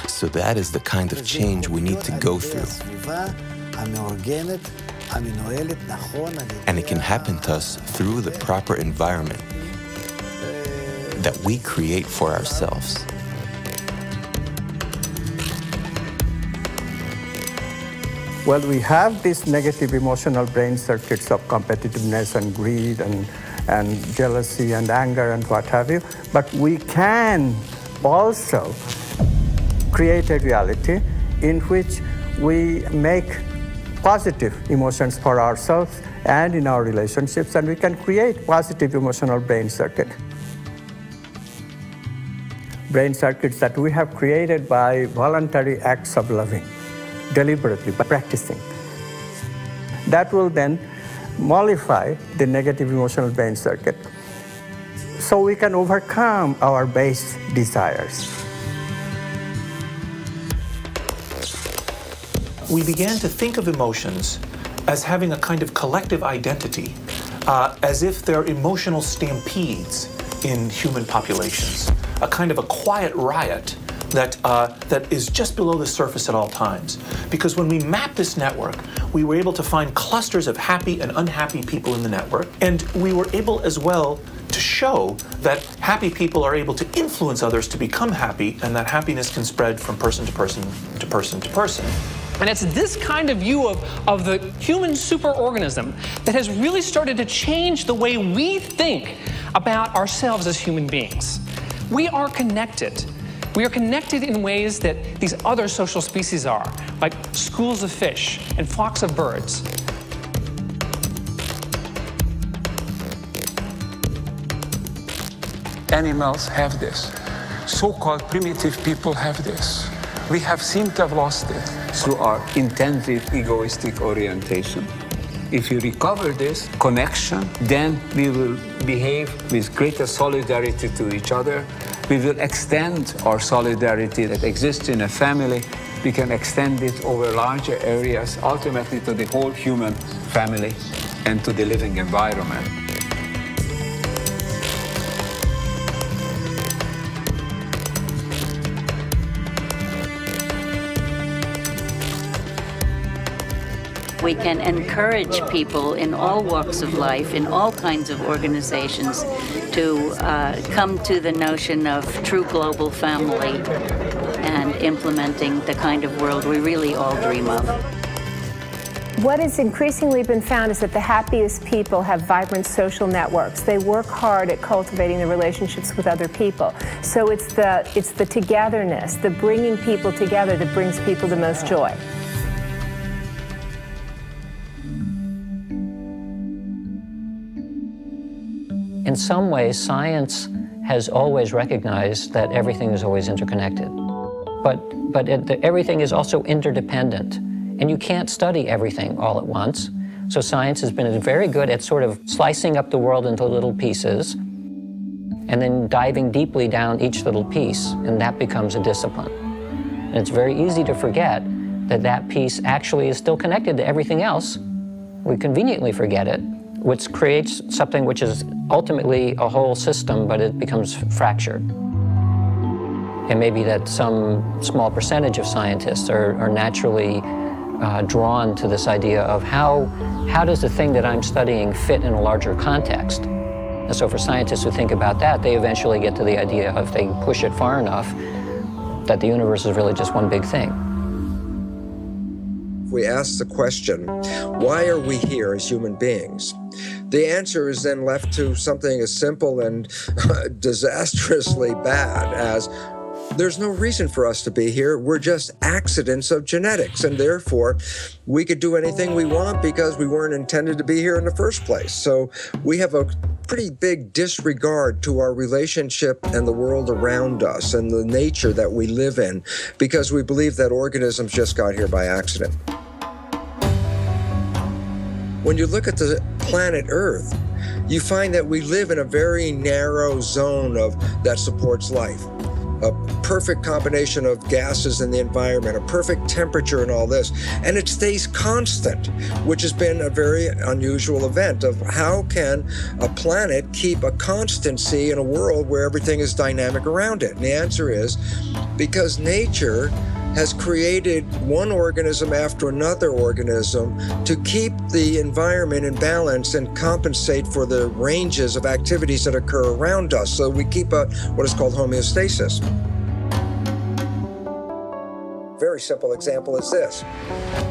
So that is the kind of change we need to go through. And it can happen to us through the proper environment that we create for ourselves. Well, we have these negative emotional brain circuits of competitiveness and greed and jealousy and anger and what have you, but we can also create a reality in which we make positive emotions for ourselves and in our relationships, and we can create positive emotional brain circuits. Brain circuits that we have created by voluntary acts of loving, deliberately, by practicing. That will then mollify the negative emotional brain circuit so we can overcome our base desires. We began to think of emotions as having a kind of collective identity, as if they're emotional stampedes in human populations, a kind of a quiet riot that is just below the surface at all times. Because when we mapped this network, we were able to find clusters of happy and unhappy people in the network, and we were able as well to show that happy people are able to influence others to become happy, and that happiness can spread from person to person to person to person. And it's this kind of view of the human superorganism that has really started to change the way we think about ourselves as human beings. We are connected. We are connected in ways that these other social species are, like schools of fish and flocks of birds. Animals have this. So-called primitive people have this. We have seemed to have lost it through our intensive egoistic orientation. If you recover this connection, then we will behave with greater solidarity to each other. We will extend our solidarity that exists in a family. We can extend it over larger areas, ultimately to the whole human family and to the living environment. We can encourage people in all walks of life, in all kinds of organizations, to come to the notion of true global family and implementing the kind of world we really all dream of. What has increasingly been found is that the happiest people have vibrant social networks. They work hard at cultivating the relationships with other people. So it's the togetherness, the bringing people together that brings people the most joy. In some ways, science has always recognized that everything is always interconnected. But everything is also interdependent. And you can't study everything all at once. So science has been very good at sort of slicing up the world into little pieces and then diving deeply down each little piece, and that becomes a discipline. And it's very easy to forget that that piece actually is still connected to everything else. We conveniently forget it, which creates something which is ultimately a whole system, but it becomes fractured. It may be that some small percentage of scientists are naturally drawn to this idea of how does the thing that I'm studying fit in a larger context? And so for scientists who think about that, they eventually get to the idea of, if they push it far enough, that the universe is really just one big thing. We ask the question, why are we here as human beings? The answer is then left to something as simple and disastrously bad as, there's no reason for us to be here. We're just accidents of genetics, and therefore we could do anything we want because we weren't intended to be here in the first place. So we have a pretty big disregard to our relationship and the world around us and the nature that we live in, because we believe that organisms just got here by accident. When you look at the planet Earth, you find that we live in a very narrow zone that supports life. A perfect combination of gases in the environment, a perfect temperature and all this, and it stays constant, which has been a very unusual event of how can a planet keep a constancy in a world where everything is dynamic around it? And the answer is because nature has created one organism after another organism to keep the environment in balance and compensate for the ranges of activities that occur around us. So we keep what is called homeostasis. Very simple example is this.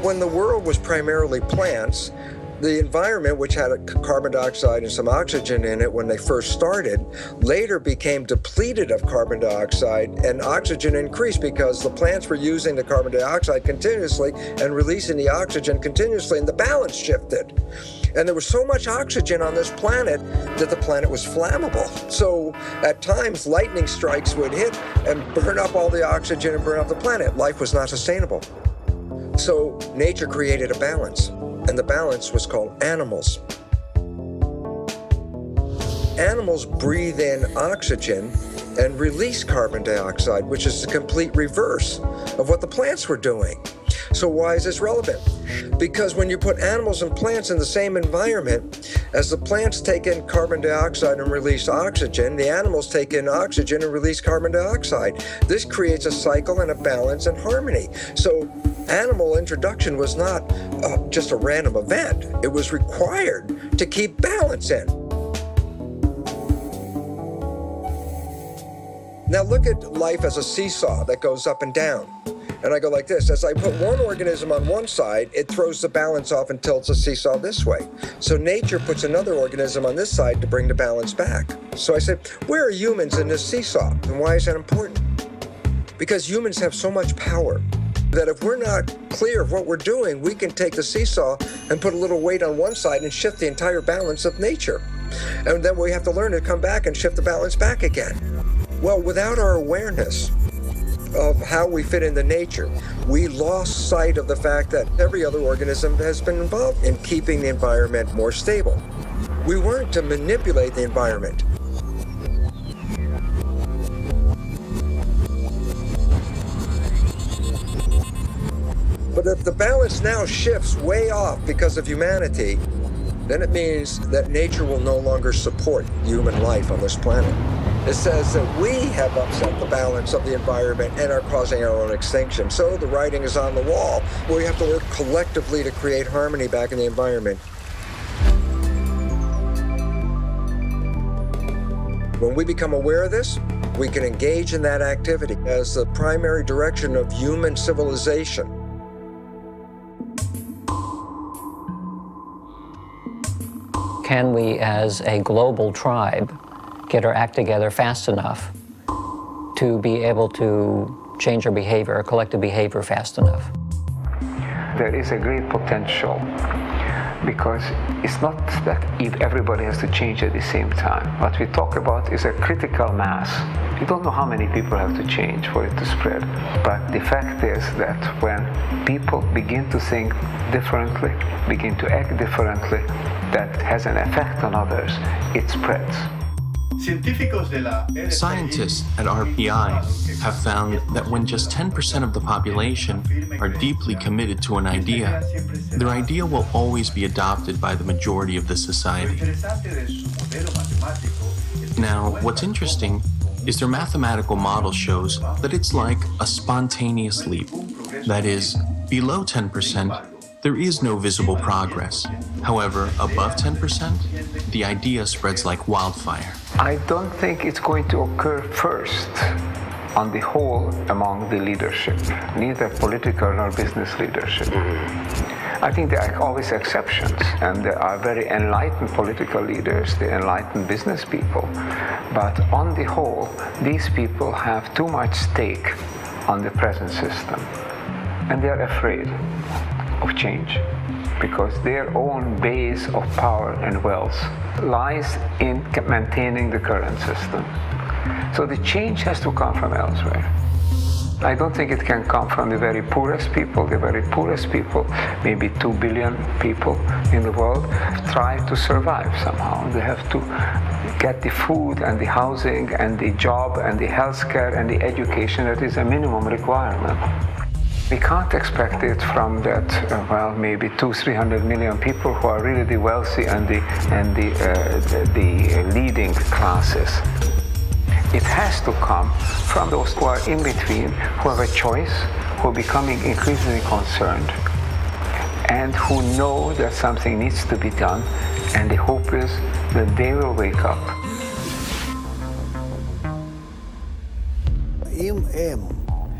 When the world was primarily plants, the environment, which had carbon dioxide and some oxygen in it when they first started, later became depleted of carbon dioxide, and oxygen increased because the plants were using the carbon dioxide continuously and releasing the oxygen continuously, and the balance shifted. And there was so much oxygen on this planet that the planet was flammable. So at times, lightning strikes would hit and burn up all the oxygen and burn up the planet. Life was not sustainable. So nature created a balance. And the balance was called animals. Animals breathe in oxygen and release carbon dioxide, which is the complete reverse of what the plants were doing. So why is this relevant? Because when you put animals and plants in the same environment, as the plants take in carbon dioxide and release oxygen, the animals take in oxygen and release carbon dioxide. This creates a cycle and a balance and harmony. So animal introduction was not just a random event. It was required to keep balance in. Now look at life as a seesaw that goes up and down. And I go like this. As I put one organism on one side, it throws the balance off and tilts the seesaw this way. So nature puts another organism on this side to bring the balance back. So I said, where are humans in this seesaw? And why is that important? Because humans have so much power that if we're not clear of what we're doing, we can take the seesaw and put a little weight on one side and shift the entire balance of nature. And then we have to learn to come back and shift the balance back again. Well, without our awareness of how we fit into nature, we lost sight of the fact that every other organism has been involved in keeping the environment more stable. We weren't to manipulate the environment. But if the balance now shifts way off because of humanity, then it means that nature will no longer support human life on this planet. It says that we have upset the balance of the environment and are causing our own extinction. So the writing is on the wall. We have to work collectively to create harmony back in the environment. When we become aware of this, we can engage in that activity as the primary direction of human civilization. Can we, as a global tribe, get our act together fast enough to be able to change our behavior, our collective behavior fast enough? There is a great potential, because it's not that if everybody has to change at the same time. What we talk about is a critical mass. You don't know how many people have to change for it to spread. But the fact is that when people begin to think differently, begin to act differently, that has an effect on others, it spreads. Scientists at RPI have found that when just 10% of the population are deeply committed to an idea, their idea will always be adopted by the majority of the society. Now, what's interesting is their mathematical model shows that it's like a spontaneous leap. That is, below 10%, there is no visible progress. However, above 10%, the idea spreads like wildfire. I don't think it's going to occur first on the whole among the leadership, neither political nor business leadership. I think there are always exceptions, and there are very enlightened political leaders, the enlightened business people. But on the whole, these people have too much stake on the present system, and they are afraid of change, because their own base of power and wealth lies in maintaining the current system. So the change has to come from elsewhere. I don't think it can come from the very poorest people. The very poorest people, maybe 2 billion people in the world, try to survive somehow. They have to get the food and the housing and the job and the healthcare and the education that is a minimum requirement. We can't expect it from that, well, maybe 200-300 million people who are really the wealthy and the leading classes. It has to come from those who are in between, who have a choice, who are becoming increasingly concerned, and who know that something needs to be done, and the hope is that they will wake up.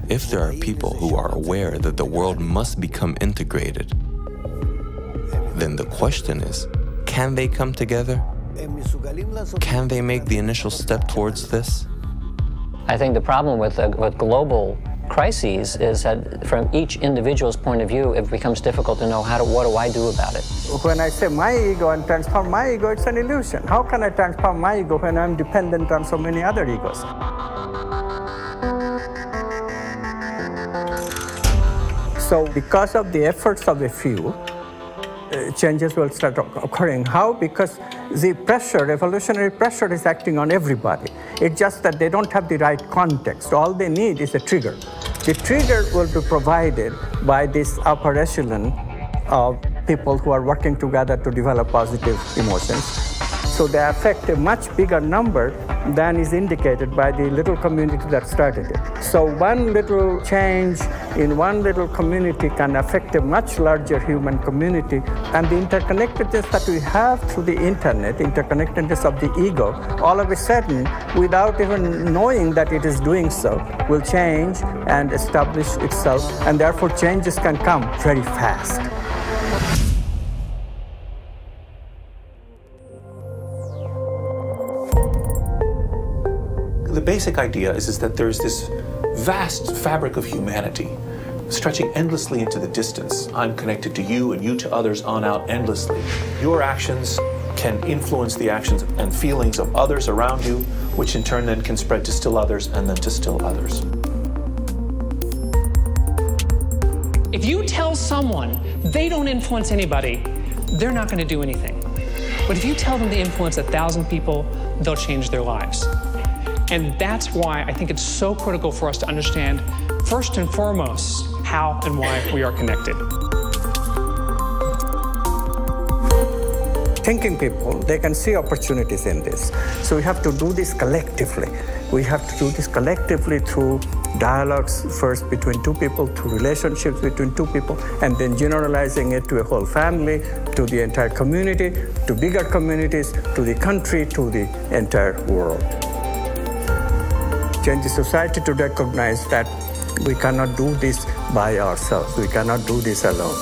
If there are people who are aware that the world must become integrated, then the question is, can they come together? Can they make the initial step towards this? I think the problem with global crises is that from each individual's point of view, it becomes difficult to know what do I do about it. When I say my ego and transform my ego, it's an illusion. How can I transform my ego when I'm dependent on so many other egos? So because of the efforts of a few, changes will start occurring. How? Because the pressure, evolutionary pressure, is acting on everybody. It's just that they don't have the right context. All they need is a trigger. The trigger will be provided by this upper echelon of people who are working together to develop positive emotions. So they affect a much bigger number than is indicated by the little community that started it. So one little change in one little community can affect a much larger human community. And the interconnectedness that we have through the internet, interconnectedness of the ego, all of a sudden, without even knowing that it is doing so, will change and establish itself. And therefore, changes can come very fast. The basic idea is that there's this vast fabric of humanity stretching endlessly into the distance. I'm connected to you and you to others on out endlessly. Your actions can influence the actions and feelings of others around you, which in turn then can spread to still others and then to still others. If you tell someone they don't influence anybody, they're not going to do anything. But if you tell them they influence 1,000 people, they'll change their lives. And that's why I think it's so critical for us to understand, first and foremost, how and why we are connected. Thinking people, they can see opportunities in this. So we have to do this collectively. We have to do this collectively through dialogues, first between two people, through relationships between two people, and then generalizing it to a whole family, to the entire community, to bigger communities, to the country, to the entire world. Change the society to recognize that we cannot do this by ourselves. We cannot do this alone.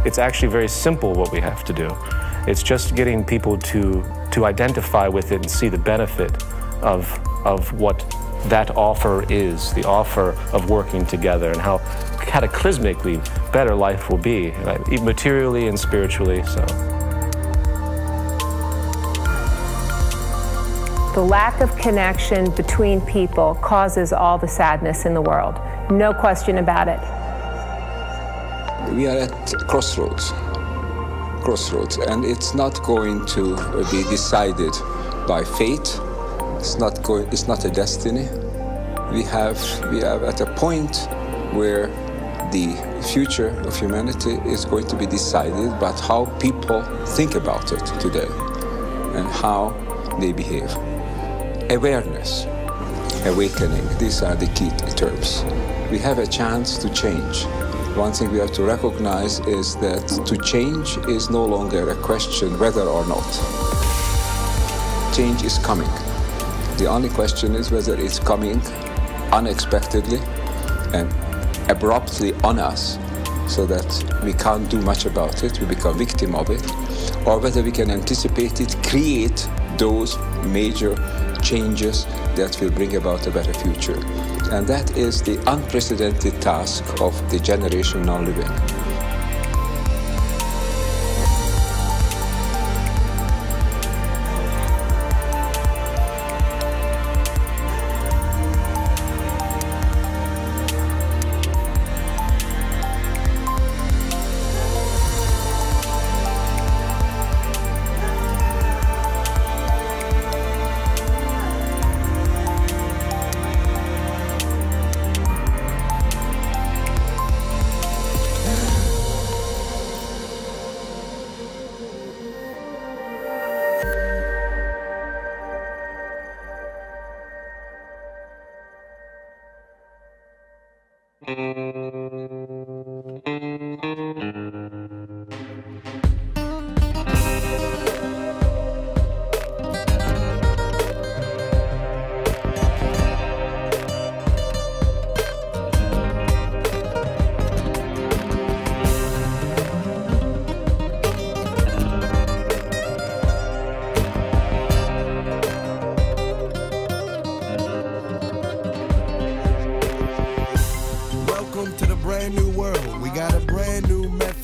It's actually very simple what we have to do. It's just getting people to identify with it and see the benefit of what that offer is, the offer of working together, and how cataclysmically better life will be, right? Materially and spiritually. So. The lack of connection between people causes all the sadness in the world. No question about it. We are at crossroads, and it's not going to be decided by fate. It's not a destiny. We have at a point where the future of humanity is going to be decided by how people think about it today and how they behave. Awareness, awakening, these are the key terms. We have a chance to change. One thing we have to recognize is that to change is no longer a question whether or not. Change is coming. The only question is whether it's coming unexpectedly and abruptly on us so that we can't do much about it, we become victim of it, or whether we can anticipate it, create those major changes that will bring about a better future. And that is the unprecedented task of the generation now living.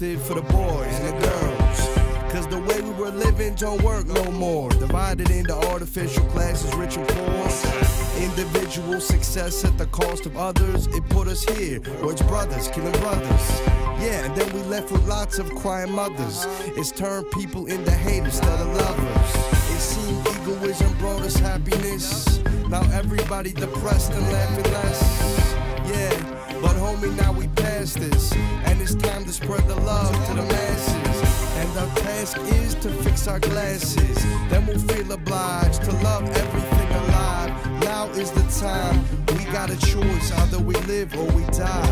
For the boys and the girls, cause the way we were living don't work no more. Divided into artificial classes, rich and poor. Individual success at the cost of others. It put us here, where it's brothers killing brothers. Yeah, and then we left with lots of crying mothers. It's turned people into haters instead of lovers. It seemed egoism brought us happiness. Now everybody depressed and laughing less. Yeah. But homie, now we past this, and it's time to spread the love to the masses. And our task is to fix our glasses, then we'll feel obliged to love everything alive. Now is the time, we got a choice, either we live or we die.